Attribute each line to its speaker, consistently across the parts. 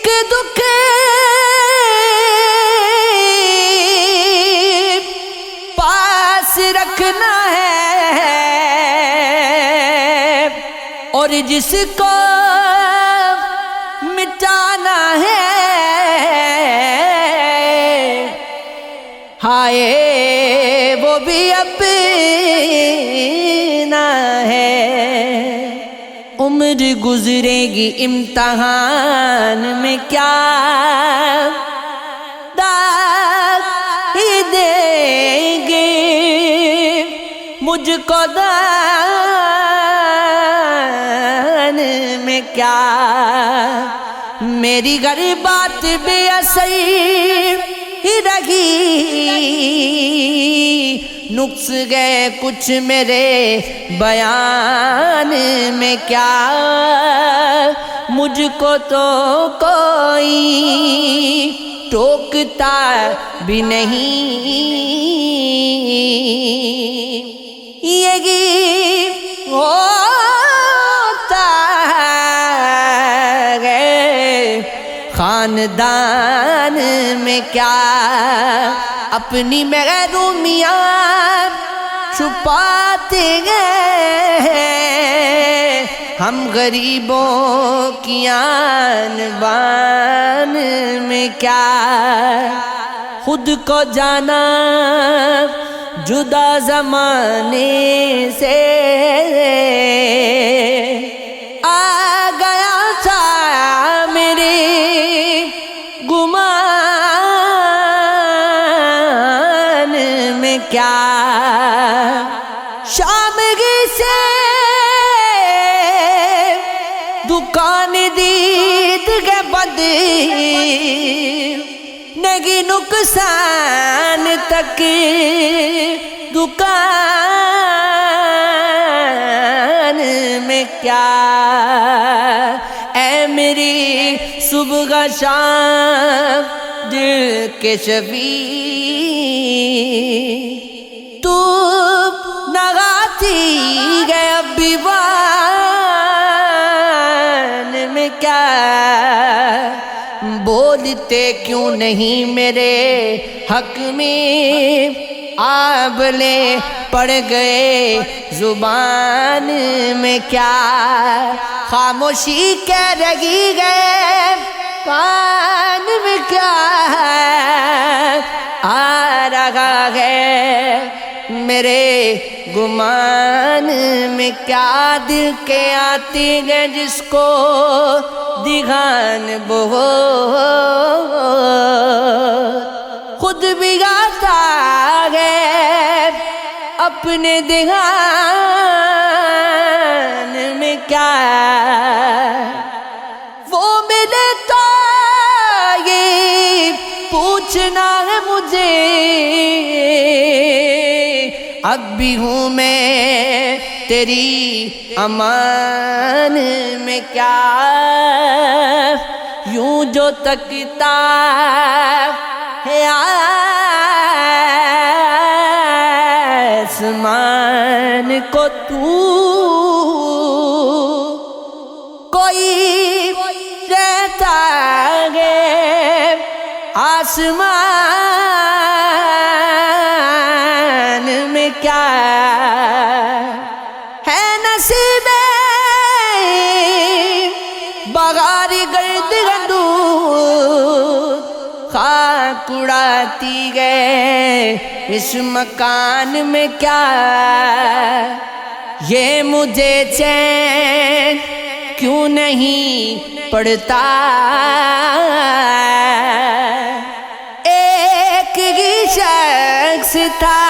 Speaker 1: ایک دکھ پاس رکھنا ہے اور جس کو مٹانا ہے، ہائے وہ بھی اپنا ہے۔ عمر گزرے گی امتحان میں، کیا داغ ہی دیں گے مجھ کو دان میں، کیا میری گھر بات بے اثر ہی رہی، نقص گئے کچھ میرے بیان میں، کیا مجھ کو تو کوئی ٹوکتا بھی نہیں، یہی ہوتا ہے خاندان میں، کیا اپنی محرومیاں چھپاتے ہیں ہم غریبوں کی آن بان میں، کیا خود کو جانا جدا زمانے سے، آ گیا تھا میرے گمان میں، کیا شامگی سے دکان دید کے بند نگی نقصان تک دکان میں، کیا اے میری صبح شام دل کے شفیع، تو نگاتی گئے بیوان میں، کیا بولتے کیوں نہیں میرے حق میں، آبلے پڑ گئے زبان میں، کیا خاموشی کہہ رہی گئے کان میں، کیا آ رہا ہے میرے گمان میں، کیا دل کے آتی ہے جس کو دھیان بہت خود بھی گاتا ہے اپنے دھیان میں، کیا وہ ملے تو یہ پوچھنا ہے مجھے، اب بھی ہوں میں تیری امان میں، کیا یوں جو تکتا ہے آسمان کو تو، کوئی رہتا ہے آسمان میں، کیا ہے نصیب بغار گرد گندود، خاک اڑاتی گئے اس مکان میں، کیا یہ مجھے چین کیوں نہیں پڑتا، ایک ہی شخص تھا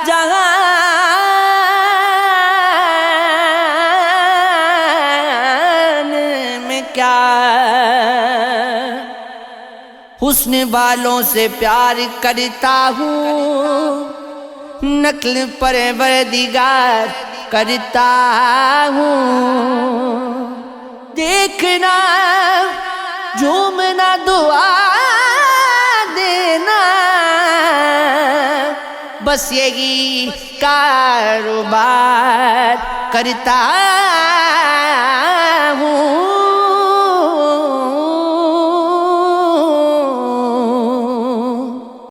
Speaker 1: جہان میں، کیا حسن والوں سے پیار کرتا ہوں، نقل پروردگار کرتا ہوں، دیکھنا جھومنا دعا دینا، بس یہی کاروبار کرتا